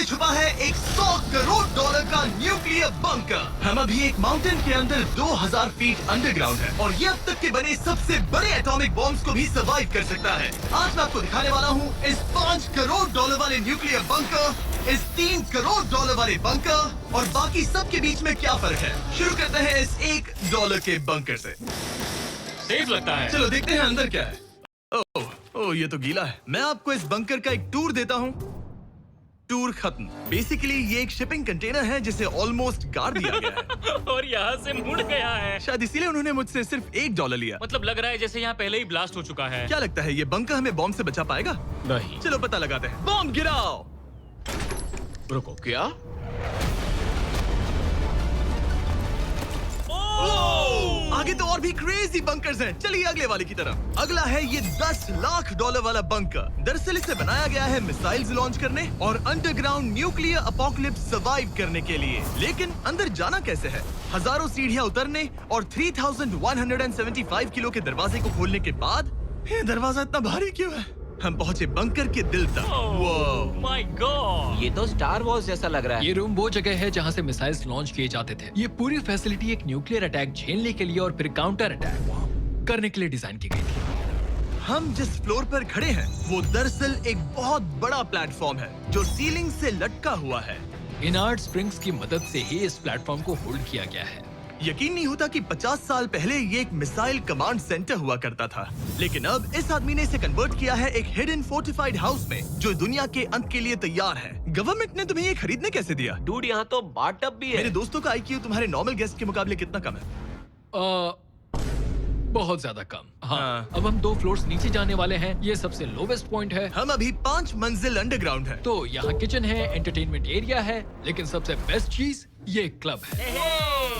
छुपा है एक 100 करोड़ डॉलर का न्यूक्लियर बंकर। हम अभी एक माउंटेन के अंदर 2000 फीट अंडरग्राउंड है और ये अब तक के बने सबसे बड़े एटॉमिक बॉम्ब्स को भी सर्वाइव कर सकता है। आज मैं आपको दिखाने वाला हूँ इस 5 करोड़ डॉलर वाले न्यूक्लियर बंकर, इस 3 करोड़ डॉलर वाले बंकर और बाकी सब के बीच में क्या फर्क है। शुरू करते हैं इस $1 के बंकर से। सेफ लगता है। चलो देखते हैं अंदर क्या है। ओह ये तो गीला है। मैं आपको इस बंकर का एक टूर देता हूँ। टूर खत्म। बेसिकली ये एक शिपिंग कंटेनर है जिसे ऑलमोस्ट गाड़ दिया गया है और यहाँ से मुड़ गया है। शायद इसीलिए उन्होंने मुझसे सिर्फ $1 लिया। मतलब लग रहा है जैसे यहाँ पहले ही ब्लास्ट हो चुका है। क्या लगता है ये बंकर हमें बॉम्ब से बचा पाएगा? नहीं। चलो पता लगाते हैं। बॉम्ब गिराओ। रुको, क्या? आगे तो और भी क्रेजी बंकर्स हैं। चलिए अगले वाले की तरफ। अगला है ये $10 लाख वाला बंकर। दरअसल इसे बनाया गया है मिसाइल्स लॉन्च करने और अंडरग्राउंड न्यूक्लियर अपोकलिप्स सर्वाइव करने के लिए। लेकिन अंदर जाना कैसे है? हजारों सीढ़ियां उतरने और 3175 किलो के दरवाजे को खोलने के बाद ये दरवाजा इतना भारी क्यों है? हम पहुंचे बंकर के दिल तक। माय गॉड, ये तो स्टार वॉर्स जैसा लग रहा है। ये रूम वो जगह है जहाँ से मिसाइल्स लॉन्च किए जाते थे। ये पूरी फैसिलिटी एक न्यूक्लियर अटैक झेलने के लिए और फिर काउंटर अटैक करने के लिए डिजाइन की गई थी। हम जिस फ्लोर पर खड़े हैं वो दरअसल एक बहुत बड़ा प्लेटफॉर्म है जो सीलिंग से लटका हुआ है। इनार्ड स्प्रिंग्स की मदद से ही इस प्लेटफॉर्म को होल्ड किया गया है। यकीन नहीं होता कि 50 साल पहले ये एक मिसाइल कमांड सेंटर हुआ करता था, लेकिन अब इस आदमी ने इसे कन्वर्ट किया है एक हिडन फोर्टिफाइड हाउस में जो दुनिया के अंत के लिए तैयार है। गवर्नमेंट ने तुम्हें ये खरीदने कैसे दिया? डूड, यहाँ तो बाथटब भी है। मेरे दोस्तों का IQ तुम्हारे नॉर्मल गेस्ट के मुकाबले कितना कम है? बहुत ज्यादा कम। हाँ। हाँ। अब हम 2 फ्लोर्स नीचे जाने वाले हैं। ये सबसे लोवेस्ट पॉइंट है। हम अभी 5 मंजिल अंडरग्राउंड है। तो यहाँ किचन है, एंटरटेनमेंट एरिया है, लेकिन सबसे बेस्ट चीज ये क्लब है।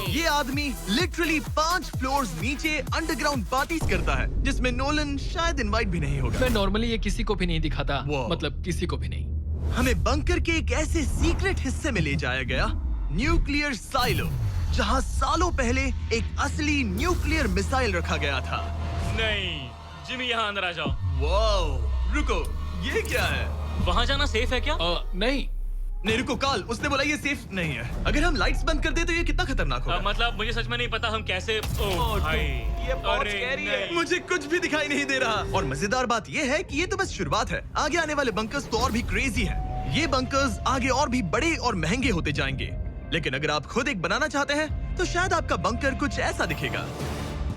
ये आदमी लिटरली 5 फ्लोर्स नीचे अंडरग्राउंड पार्टीज करता है जिसमें नोलन शायद इनवाइट भी नहीं होगा। मैं नॉर्मली ये किसी को भी नहीं दिखाता। Wow. मतलब किसी को भी नहीं। हमें बंकर के एक ऐसे सीक्रेट हिस्से में ले जाया गया, न्यूक्लियर साइलो, जहां सालों पहले एक असली न्यूक्लियर मिसाइल रखा गया था। नहीं, जिमी यहाँ अंदर आ जाओ। वाओ, रुको, ये क्या है? वहाँ जाना सेफ है क्या? नहीं। नहीं रुको काल, उसने बोला ये सेफ नहीं है। अगर हम लाइट्स बंद कर दे तो ये कितना खतरनाक होगा? मतलब मुझे सच में नहीं पता हम कैसे। ओह भाई, ये बहुत अरे scary है। नहीं। मुझे कुछ भी दिखाई नहीं दे रहा। और मजेदार बात ये है कि ये तो बस शुरुआत है। आगे आने वाले बंकर्स तो और भी क्रेजी हैं। ये बंकर्स आगे और भी बड़े और महंगे होते जाएंगे। लेकिन अगर आप खुद एक बनाना चाहते हैं तो शायद आपका बंकर कुछ ऐसा दिखेगा।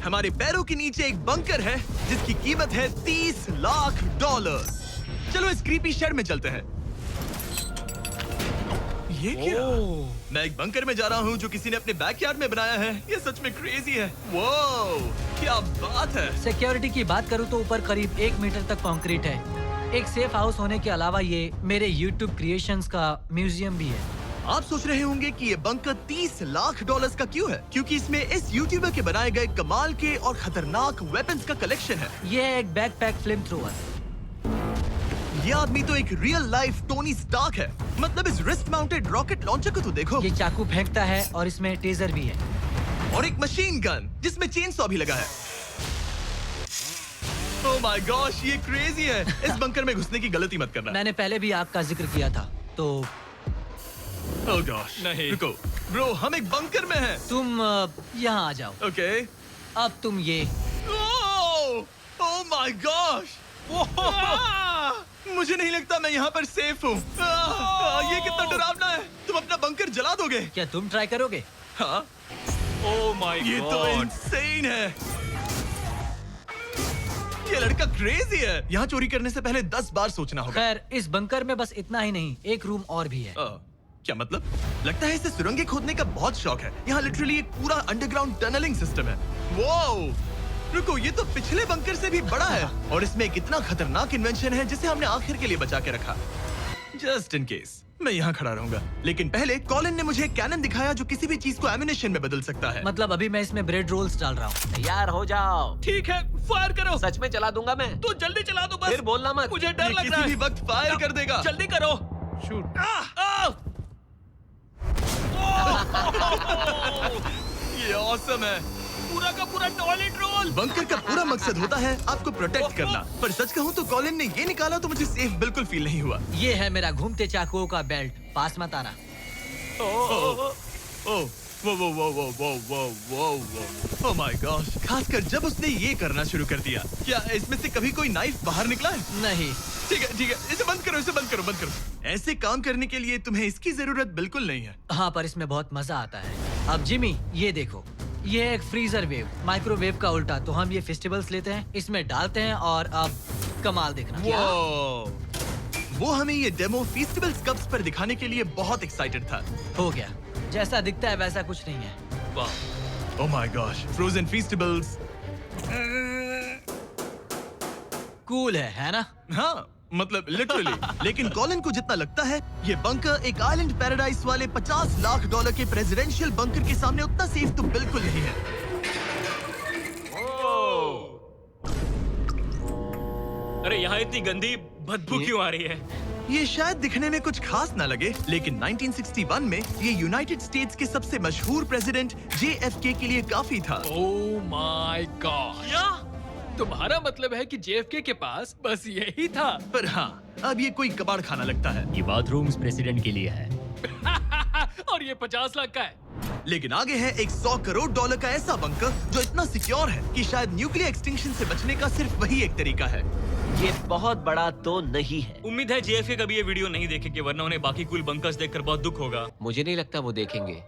हमारे पैरों के नीचे एक बंकर है जिसकी कीमत है $30 लाख। चलो इस क्रीपी शेड में चलते हैं। ये क्या? मैं एक बंकर में जा रहा हूँ जो किसी ने अपने बैकयार्ड में बनाया है। ये सच में क्रेजी है। वाओ, क्या बात है। सिक्योरिटी की बात करूँ तो ऊपर करीब 1 मीटर तक कंक्रीट है। एक सेफ हाउस होने के अलावा ये मेरे YouTube क्रिएशंस का म्यूजियम भी है। आप सोच रहे होंगे कि ये बंकर $30 लाख का क्यों है? क्योंकि इसमें इस यूट्यूबर के बनाए गए कमाल के और खतरनाक वेपन्स का कलेक्शन है। ये है एक बैकपैक फ्लेम थ्रोवर। ये आदमी तो एक रियल लाइफ टोनी स्टार्क है। मतलब इस रिस्ट माउंटेड रॉकेट लॉन्चर को तो देखो। ये चाकू फेंकता है और इसमें टेजर भी है। और एक मशीन गन जिसमें चेन सॉ भी लगा है। ओह माय गॉश, ये क्रेजी है। इस बंकर में घुसने की गलती मत करना। मैंने पहले भी आग का जिक्र किया था तो ओह गॉश, नहीं। रुको ब्रो, हम एक बंकर में हैं। तुम यहाँ आ जाओ। ओके। अब तुम ये ओह माय गॉश, मुझे नहीं लगता मैं यहाँ पर सेफ हूँ। ये कितना डरावना है। तुम अपना बंकर जला दोगे? क्या तुम ट्राई करोगे? हाँ, ओह माय ये तो गॉड। इंसेन है। ये लड़का क्रेजी है। यहाँ चोरी करने से पहले 10 बार सोचना होगा। खैर, इस बंकर में बस इतना ही नहीं, एक रूम और भी है। क्या मतलब? लगता है इसे सुरंगें खोदने का बहुत शौक है। यहाँ लिटरली एक पूरा अंडरग्राउंड टनलिंग सिस्टम है। वाओ, रुको, ये तो पिछले बंकर से भी बड़ा है और इसमें एक इतना खतरनाक इन्वेंशन है जिसे हमने आखिर के लिए बचा के रखा। जस्ट इन केस मैं यहाँ खड़ा रहूंगा। लेकिन पहले कॉलिन ने मुझे एक कैनन दिखाया जो किसी भी चीज को एम्युनिशन में बदल सकता है। मतलब अभी मैं इसमें ब्रेड रोल्स डाल रहा हूँ। तैयार हो जाओ। ठीक है, फायर करो। सच में चला दूंगा मैं। तो जल्दी चला दो बस। फिर बोलना मत। मुझे डर ये लग रहा किसी है। भी वक्त फायर कर देगा। जल्दी करो। शूट। ये ऑसम है। पूरा का पूरा टॉयलेट रोल। बंकर का पूरा मकसद होता है आपको प्रोटेक्ट करना, पर सच कहूँ तो कॉलिन ने ये निकाला तो मुझे सेफ बिल्कुल फील नहीं हुआ। ये है मेरा घूमते चाकुओं का बेल्ट, पास मत आना। ओह माय गॉश, खासकर जब उसने ये करना शुरू कर दिया। क्या इसमें से कभी कोई नाइफ बाहर निकला है? नहीं। ठीक है, इसे बंद करो, इसे बंद करो। ऐसे काम करने के लिए तुम्हें इसकी जरूरत बिल्कुल नहीं है। हाँ, पर इसमें बहुत मजा आता है। अब जिमी, ये देखो, ये है एक फ्रीजर वेव, माइक्रोवेव का उल्टा। तो हम ये फेस्टिवल्स लेते हैं, इसमें डालते हैं और अब कमाल देखना। वो हमें ये डेमो फेस्टिवल्स कप्स पर दिखाने के लिए बहुत एक्साइटेड था। हो गया, जैसा दिखता है वैसा कुछ नहीं है। Oh my gosh, frozen festivals. Cool है ना? हाँ, मतलब लिटरली। लेकिन कॉलिन को जितना लगता है ये बंकर एक आइलैंड पैराडाइज वाले $50 लाख के प्रेसिडेंशियल बंकर के सामने उतना सेफ तो बिल्कुल नहीं है। अरे यहाँ इतनी गंदी बदबू क्यों आ रही है? ये शायद दिखने में कुछ खास ना लगे, लेकिन 1961 में ये यूनाइटेड स्टेट्स के सबसे मशहूर प्रेसिडेंट JFK के लिए काफी था। ओह माय गॉड, तुम्हारा मतलब है कि JFK के पास बस यही था? पर हाँ, अब ये कोई कबाड़ खाना लगता है। ये बाथरूम्स प्रेसिडेंट के लिए है। और ये 50 लाख का है। लेकिन आगे है एक $100 करोड़ का ऐसा बंकर जो इतना सिक्योर है कि शायद न्यूक्लियर एक्सटिंक्शन से बचने का सिर्फ वही एक तरीका है। ये बहुत बड़ा तो नहीं है। उम्मीद है JFK कभी ये वीडियो नहीं देखेंगे, वरना उन्हें बाकी कूल बंकर्स देखकर बहुत दुख होगा। मुझे नहीं लगता वो देखेंगे।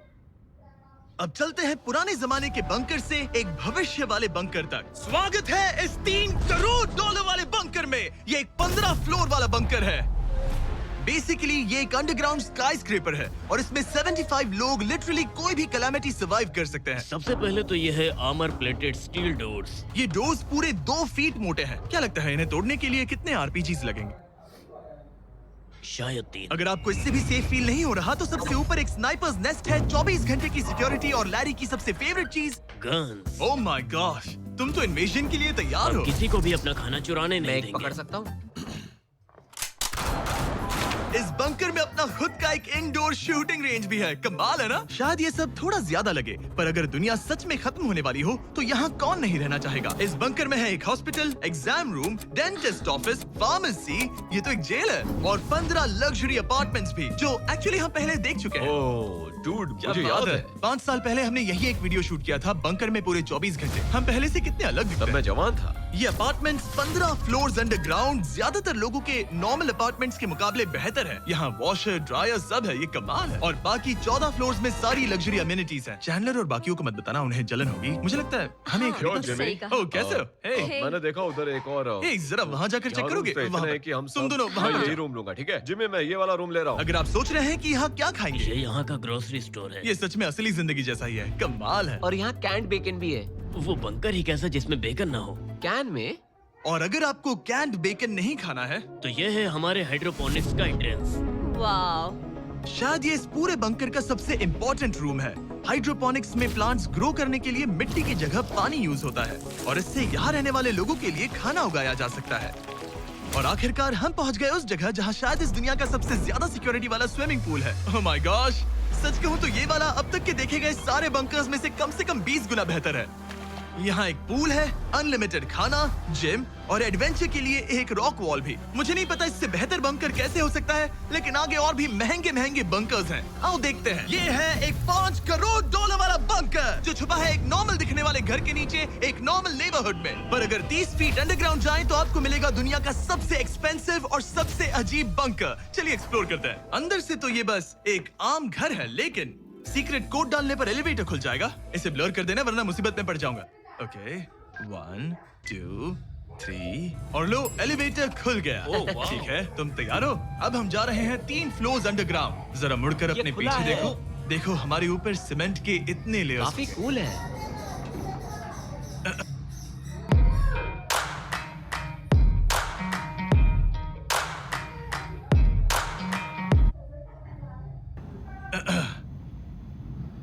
अब चलते हैं पुराने जमाने के बंकर से एक भविष्य वाले बंकर तक। स्वागत है इस $3 करोड़ वाले बंकर में। ये एक 15 फ्लोर वाला बंकर है। बेसिकली ये एक अंडरग्राउंड स्काईस्क्रेपर है और इसमें 75 लोग लिटरली कोई भी कैलामिटी सर्वाइव कर सकते हैं। सबसे पहले तो ये है आर्मर प्लेटेड स्टील डोर्स। ये डोर्स पूरे 2 फीट मोटे हैं। क्या लगता है इन्हें तोड़ने के लिए कितने RPGs लगेंगे? शायद 3। अगर आपको इससे भी सेफ फील नहीं हो रहा तो सबसे ऊपर एक स्नाइपर्स नेस्ट है, 24 घंटे की सिक्योरिटी और लैरी की सबसे फेवरेट चीज गन्स। ओह माय गॉश, तुम तो इन्वेजन के लिए तैयार हो। किसी को भी अपना खाना चुराने मैं नहीं एक देंगे। पकड़ सकता हूँ? इस बंकर में अपना खुद का एक इंडोर शूटिंग रेंज भी है। कमाल है ना? शायद ये सब थोड़ा ज्यादा लगे, पर अगर दुनिया सच में खत्म होने वाली हो तो यहाँ कौन नहीं रहना चाहेगा। इस बंकर में है एक hospital, exam room, dentist office, pharmacy, ये तो एक जेल है, और 15 लग्जरी अपार्टमेंट्स भी, जो एक्चुअली हम पहले देख चुके हैं। ओह डूड, मुझे याद है 5 साल पहले हमने यही एक वीडियो शूट किया था, बंकर में पूरे 24 घंटे। हम पहले से कितने अलग दिखते हैं। मैं जवान था। ये अपार्टमेंट्स 15 फ्लोर्स अंडरग्राउंड ज्यादातर लोगों के नॉर्मल अपार्टमेंट्स के मुकाबले बेहतर है। यहाँ वॉशर, ड्रायर सब है, ये कमाल है। और बाकी 14 फ्लोर्स में सारी लग्जरी अमेनिटीज हैं। चैंडलर और बाकियों को मत बताना, उन्हें जलन होगी। मुझे लगता है हमें एक हाँ, सही कहा। ओह, कैसे हो? हे, मैंने देखा उधर एक और जरा वहाँ जाकर चेक करोगे? वहाँ पर। कि हम तुम दोनों मैं वहाँ यही जाओ। रूम लूंगा, ठीक है? जिम्मी, मैं ये वाला रूम ले रहा हूँ। अगर आप सोच रहे हैं कि यहाँ क्या ये खाएंगे, यहाँ का ग्रोसरी स्टोर है। ये सच में असली जिंदगी जैसा ही है। कमाल है। और यहाँ कैंड बेकन भी है। वो बंकर ही कैसा जिसमें बेकन ना हो। कैन में? और अगर आपको कैंड बेकन नहीं खाना है, तो ये है हमारे हाइड्रोपोनिक्स का एंट्रेंस। वाह, शायद ये इस पूरे बंकर का सबसे इम्पोर्टेंट रूम है। हाइड्रोपोनिक्स में प्लांट्स ग्रो करने के लिए मिट्टी की जगह पानी यूज होता है, और इससे यहाँ रहने वाले लोगों के लिए खाना उगाया जा सकता है। और आखिरकार हम पहुँच गए उस जगह जहाँ शायद इस दुनिया का सबसे ज्यादा सिक्योरिटी वाला स्विमिंग पूल है। ओह माय गॉश, सच कहूँ तो ये वाला अब तक के देखे गए सारे बंकर्स में से कम 20 गुना बेहतर है। यहाँ एक पूल है, अनलिमिटेड खाना, जिम और एडवेंचर के लिए एक रॉक वॉल भी। मुझे नहीं पता इससे बेहतर बंकर कैसे हो सकता है, लेकिन आगे और भी महंगे बंकर्स हैं। आओ देखते हैं। ये है एक $5 करोड़ वाला बंकर जो छुपा है एक नॉर्मल दिखने वाले घर के नीचे, एक नॉर्मल नेबरहुड में। पर अगर 30 फीट अंडरग्राउंड जाएं तो आपको मिलेगा दुनिया का सबसे एक्सपेंसिव और सबसे अजीब बंकर। चलिए एक्सप्लोर करते हैं। अंदर से तो ये बस एक आम घर है, लेकिन सीक्रेट कोड डालने पर एलिवेटर खुल जाएगा। इसे ब्लर कर देना वरना मुसीबत में पड़ जाऊंगा। ओके, 1 2 3 और लो, एलिवेटर खुल गया। वाह। ठीक है, तुम तैयार हो? अब हम जा रहे हैं 3 फ्लोर्स अंडरग्राउंड। जरा मुड़कर अपने खुला पीछे है। देखो। देखो हमारे ऊपर सीमेंट के इतने लेयर्स। काफी कूल है।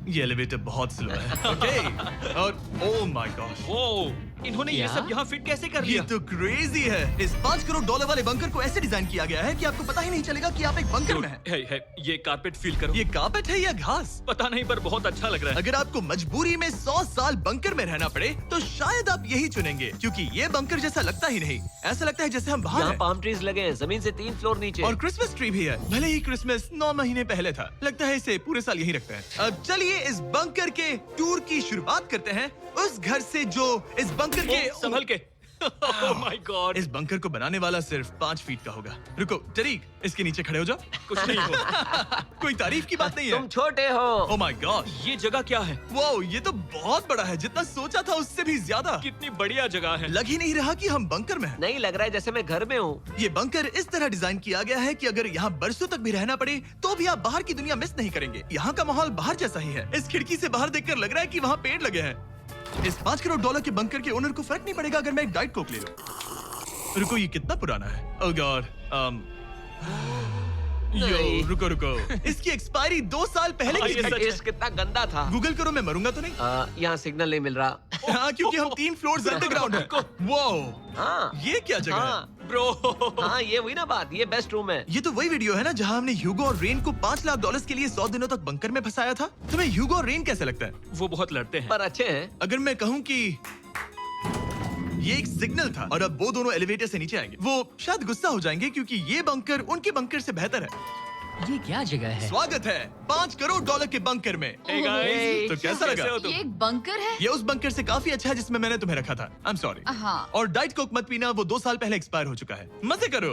ये एलिवेटर बहुत स्लो है। ओके, और ओह माय गॉश, वो इन्होंने ये क्या? सब यहाँ फिट कैसे कर ये लिया? तो क्रेजी है। इस 5 करोड़ डॉलर वाले बंकर को ऐसे डिजाइन किया गया है कि आपको पता ही नहीं चलेगा कि आप एक बंकर में हैं। है, ये कारपेट फील करो। ये कार्पेट है या घास? पता नहीं पर बहुत अच्छा लग रहा है। अगर आपको मजबूरी में 100 साल बंकर में रहना पड़े तो शायद आप यही चुनेंगे, क्योंकि ये बंकर जैसा लगता ही नहीं। ऐसा लगता है जैसे हम बाहर यहाँ हैं। पाम ट्रीज लगे हैं, जमीन से 3 फ्लोर नीचे। और क्रिसमस ट्री भी है। भले ही क्रिसमस 9 महीने पहले था, लगता है इसे पूरे साल यही रखते हैं। अब चलिए इस बंकर के टूर की शुरुआत करते हैं उस घर से जो इस बंकर के संभल के। Oh my God. इस बंकर को बनाने वाला सिर्फ 5 फीट का होगा। रुको टरीक, इसके नीचे खड़े हो जाओ। कुछ नहीं हो। कोई तारीफ की बात नहीं है। तुम छोटे हो। ओह माय गॉड, ये जगह क्या है? वाओ, ये तो बहुत बड़ा है। जितना सोचा था उससे भी ज्यादा। कितनी बढ़िया जगह है। लग ही नहीं रहा कि हम बंकर में हैं। नहीं लग रहा है जैसे मैं घर में हूँ। ये बंकर इस तरह डिजाइन किया गया है कि अगर यहाँ बरसों तक भी रहना पड़े तो भी आप बाहर की दुनिया मिस नहीं करेंगे। यहाँ का माहौल बाहर जैसा ही है। इस खिड़की से बाहर देखकर लग रहा है कि वहाँ पेड़ लगे हैं। इस 5 करोड़ डॉलर के बंकर के ओनर को फर्क नहीं पड़ेगा अगर मैं एक डाइट कोक ले लूं। रुको, ये कितना पुराना है? ओह गॉड, नहीं। रुको, इसकी एक्सपायरी 2 साल पहले की ये थी। सच है। टेस्ट कितना गंदा था। गूगल करो, मैं मरूंगा तो नहीं? यहाँ सिग्नल नहीं मिल रहा। हाँ, क्योंकि हम 3 फ्लोर्स अंडरग्राउंड है। वाओ, हाँ ये क्या जगह है? हाँ ब्रो। हाँ, ये हुई ना बात। ये बेस्ट रूम है। ये तो वही वीडियो है ना जहां हमने ह्यूगो और रेन को $5 लाख के लिए 100 दिनों तक बंकर में फंसाया था। तुम्हें ह्यूगो और रेन कैसे लगता है? वो बहुत लड़ते हैं। पर अच्छे हैं। अगर मैं कहूं कि ये एक सिग्नल था और अब वो दोनों एलिवेटर से नीचे आएंगे, वो शायद गुस्सा हो जाएंगे क्योंकि ये बंकर उनके बंकर से बेहतर है। ये क्या जगह है? स्वागत है 5 करोड़ डॉलर के बंकर में। Hey guys, तो कैसा लगा? कैसे हो तुम? ये एक बंकर है? ये उस बंकर से काफी अच्छा है जिसमें मैंने तुम्हें रखा था। I am sorry. हाँ। और डाइट कोक मत पीना, वो 2 साल पहले एक्सपायर हो चुका है। मजे करो।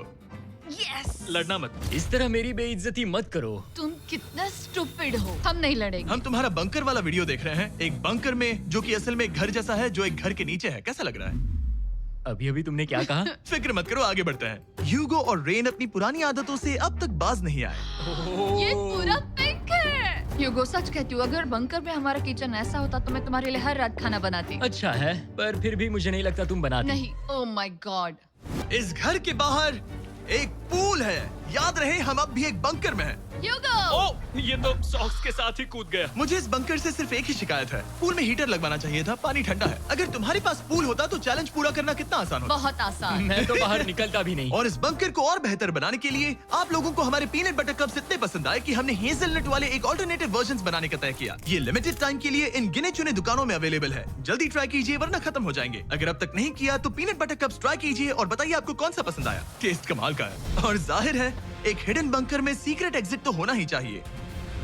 यस। लड़ना मत। इस तरह मेरी बेइज्जती मत करो। तुम कितना स्टूपिड हो। हम नहीं लड़ेंगे। हम तुम्हारा बंकर वाला वीडियो देख रहे हैं, एक बंकर में जो कि असल में एक घर जैसा है जो एक घर के नीचे है। कैसा लग रहा है? अभी तुमने क्या कहा? फिक्र मत करो, आगे बढ़ते हैं। ह्यूगो और रेन अपनी पुरानी आदतों से अब तक बाज नहीं आए। ये पूरा पिंक है। ह्यूगो, सच कहती हूँ, अगर बंकर में हमारा किचन ऐसा होता तो मैं तुम्हारे लिए हर रात खाना बनाती। अच्छा है, पर फिर भी मुझे नहीं लगता तुम बनाती। नहीं। Oh my God. इस घर के बाहर एक पूल है। याद रहे, हम अब भी एक बंकर में हैं। ह्यूगो। ओह, ये तो सॉक्स के साथ ही कूद गया। मुझे इस बंकर से सिर्फ एक ही शिकायत है, पूल में हीटर लगवाना चाहिए था। पानी ठंडा है। अगर तुम्हारे पास पूल होता तो चैलेंज पूरा करना कितना आसान होता। बहुत आसान। मैं तो बाहर निकलता भी नहीं। और इस बंकर को और बेहतर बनाने के लिए आप लोगों को हमारे पीनट बटर कप्स इतने पसंद आए कि हमने हेजलनट वाले एक ऑल्टरनेटिव वर्जन्स बनाने का तय किया। ये लिमिटेड टाइम के लिए इन गिने चुने दुकानों में अवेलेबल है। जल्दी ट्राई कीजिए वरना खत्म हो जाएंगे। अगर अब तक नहीं किया तो पीनट बटर कप्स ट्राई कीजिए और बताइए आपको कौन सा पसंद आया। टेस्ट कमाल का है। और जाहिर है एक हिडन बंकर में सीक्रेट एग्जिट तो होना ही चाहिए।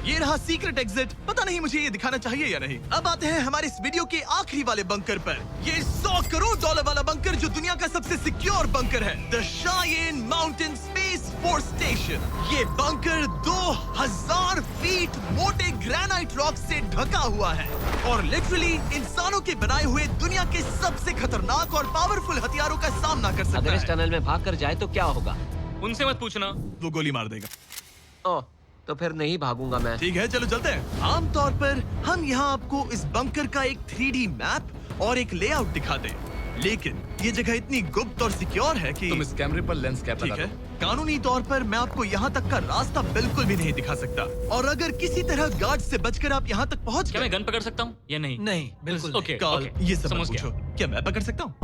ये रहा सीक्रेट एग्जिट। पता नहीं मुझे ये दिखाना चाहिए या नहीं। अब आते हैं हमारे इस वीडियो के आखिरी वाले बंकर पर। ये 100 करोड़ डॉलर वाला बंकर जो दुनिया का सबसे सिक्योर बंकर है, the Cheyenne mountain space force station. ये बंकर 2000 फीट मोटे ग्रेनाइट रॉक से ढका हुआ है और लिटरली इंसानों के बनाए हुए दुनिया के सबसे खतरनाक और पावरफुल हथियारों का सामना कर सकता अगर इस है। टनल में भाग कर जाए तो क्या होगा? उनसे मत पूछना। वो गोली मार देगा। ओह, तो फिर नहीं भागूंगा मैं। ठीक है, चलो चलते हैं। आमतौर पर हम यहाँ आपको इस बंकर का एक 3D मैप और एक लेआउट दिखाते हैं, लेकिन ये जगह इतनी गुप्त और सिक्योर है कि तुम इस कैमरे पर लेंस कैप ठीक लगा है, दो। कानूनी तौर पर मैं आपको यहाँ तक का रास्ता बिल्कुल भी नहीं दिखा सकता। और अगर किसी तरह गार्ड से बचकर आप यहाँ तक पहुँच क्या गए, मैं गन पकड़ सकता हूँ या नहीं? नहीं, बिल्कुल ओके, कॉल ओके, ये सब मत समझ गया। पूछो। क्या मैं पकड़ सकता हूँ?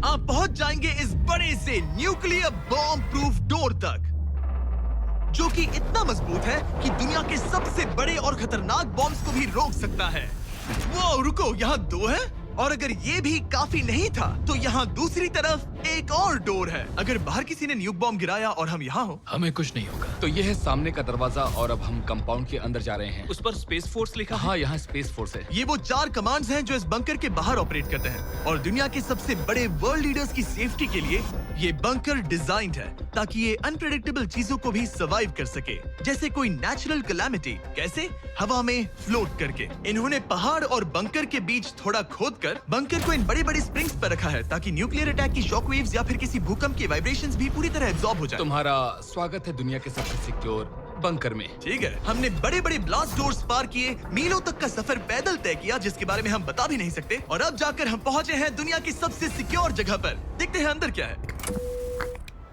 आप पहुँच जाएंगे इस बड़े से न्यूक्लियर बॉम्ब प्रूफ डोर तक, जो कि इतना मजबूत है कि दुनिया के सबसे बड़े और खतरनाक बॉम्ब्स को भी रोक सकता है। वो रुको, यहाँ 2 है और अगर ये भी काफी नहीं था तो यहाँ दूसरी तरफ एक और डोर है। अगर बाहर किसी ने न्यूक बॉम्ब गिराया और हम यहाँ हो, हमें कुछ नहीं होगा। तो ये है सामने का दरवाजा और अब हम कंपाउंड के अंदर जा रहे हैं। उस पर स्पेस फोर्स लिखा है। हाँ, यहाँ स्पेस फोर्स है। ये वो 4 कमांड्स हैं जो इस बंकर के बाहर ऑपरेट करते हैं और दुनिया के सबसे बड़े वर्ल्ड लीडर्स की सेफ्टी के लिए ये बंकर डिजाइंड है ताकि ये अनप्रेडिक्टेबल चीजों को भी सर्वाइव कर सके, जैसे कोई नेचुरल कैलामिटी। कैसे? हवा में फ्लोट करके। इन्होंने पहाड़ और बंकर के बीच थोड़ा खोदकर बंकर को इन बड़े-बड़े स्प्रिंग्स पर रखा है ताकि न्यूक्लियर अटैक की शॉक वेव्स या फिर किसी भूकंप के वाइब्रेशंस भी पूरी तरह एब्जॉर्ब हो जाए। तुम्हारा स्वागत है दुनिया के सबसे सिक्योर बंकर में। ठीक है, हमने बड़े बड़े ब्लास्ट डोर्स पार किए, मीलों तक का सफर पैदल तय किया जिसके बारे में हम बता भी नहीं सकते, और अब जाकर हम पहुंचे हैं दुनिया की सबसे सिक्योर जगह पर। देखते हैं अंदर क्या है।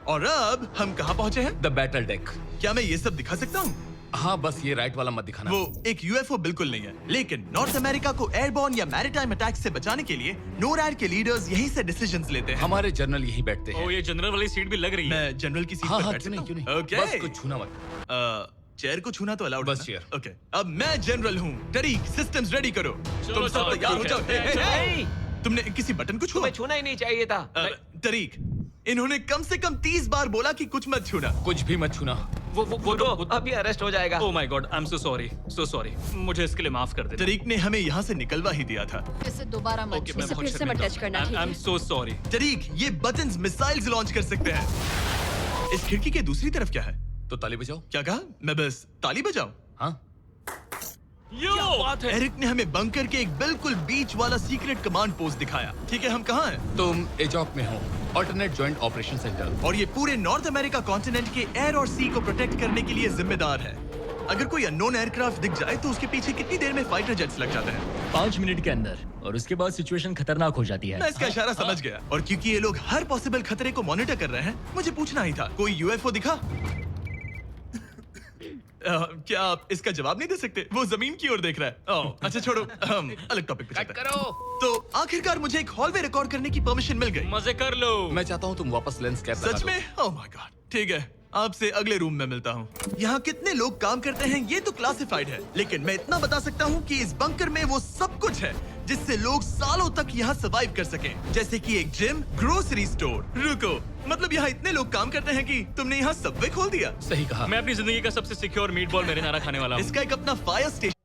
और अब हम कहाँ पहुंचे हैं? The battle deck. क्या मैं ये सब दिखा सकता हूँ? हाँ बस ये राइट वाला मत दिखाना। वो एक यूएफओ बिल्कुल नहीं है, लेकिन नॉर्थ अमेरिका को एयरबॉर्न या मैरीटाइम अटैक से बचाने के लिए नोरैड के लीडर्स यहीं से डिसीजंस लेते हैं। हमारे जनरल यहीं बैठते हैं। ओ ये जनरल वाली सीट भी लग रही है। मैं जनरल की सीट हाँ पर हाँ बैठ क्यों नहीं क्यों सकता नहीं। हूं? ओके। बस कुछ छूना मत। चेयर को छूना तो अलाउड बस है chair। ओके। अब मैं जनरल हूँ। टरीक, सिस्टम्स रेडी करो। तुम सब चलो, तैयार हो ठीक जाओ। है। हे, हे, हे। नहीं, तुमने किसी बटन को छुआ? तुम्हें छूना ही नहीं चाहिए था। तरीक, इन्होंने कम से कम 30 बार बोला कि कुछ मत छूना। कुछ भी मत छूना। वो तो अभी अरेस्ट हो जाएगा। Oh my God, I am so sorry. मुझे इसके लिए माफ कर दे। तरीक ने हमें यहाँ से निकलवा ही दिया था। इसे दोबारा मत ओके, छू। मैं इसे बहुत फिर से मत शर्मिंदा टच करना, हूं। ठीक आई एम है? So sorry. तरीक, ये बटन्स मिसाइल्स लॉन्च कर सकते हैं। इस खिड़की के दूसरी तरफ क्या है? तो ताली बजाओ। क्या कहा? मैं बस ताली बजाऊं? हाँ यो एरिक ने हमें बंकर के एक बिल्कुल बीच वाला सीक्रेट कमांड पोस्ट दिखाया। ठीक है, हम कहाँ हैं? तुम एजॉक में हो, ऑल्टरनेट जॉइंट ऑपरेशन सेंटर। और ये पूरे नॉर्थ अमेरिका कॉन्टिनेंट के एयर और सी को प्रोटेक्ट करने के लिए जिम्मेदार है। अगर कोई अननोन एयरक्राफ्ट दिख जाए तो उसके पीछे कितनी देर में फाइटर जेट्स लग जाते हैं? 5 मिनट के अंदर, और उसके बाद सिचुएशन खतरनाक हो जाती मैं है। इसका इशारा समझ गया। और क्योंकि ये लोग हर पॉसिबल खतरे को मॉनिटर कर रहे हैं, मुझे पूछना ही था, कोई यूएफओ दिखा? क्या आप इसका जवाब नहीं दे सकते? वो जमीन की ओर देख रहा है। ओह, अच्छा छोड़ो, हम अलग टॉपिक पे चलते हैं। तो आखिरकार मुझे एक हॉलवे रिकॉर्ड करने की परमिशन मिल गई। मजे कर लो। मैं चाहता हूँ तुम वापस लेंस कैप लगा सच दो। में? Oh my God. ठीक है, आपसे अगले रूम में मिलता हूँ। यहाँ कितने लोग काम करते हैं ये तो क्लासिफाइड है, लेकिन मैं इतना बता सकता हूँ कि इस बंकर में वो सब कुछ है जिससे लोग सालों तक यहाँ सर्वाइव कर सकें। जैसे कि एक जिम, ग्रोसरी स्टोर। रुको, मतलब यहाँ इतने लोग काम करते हैं कि तुमने यहाँ सबवे खोल दिया? सही कहा। मैं अपनी जिंदगी का सबसे सिक्योर मीटबॉल मैरिनारा खाने वाला हूँ। इसका एक अपना फायर स्टेशन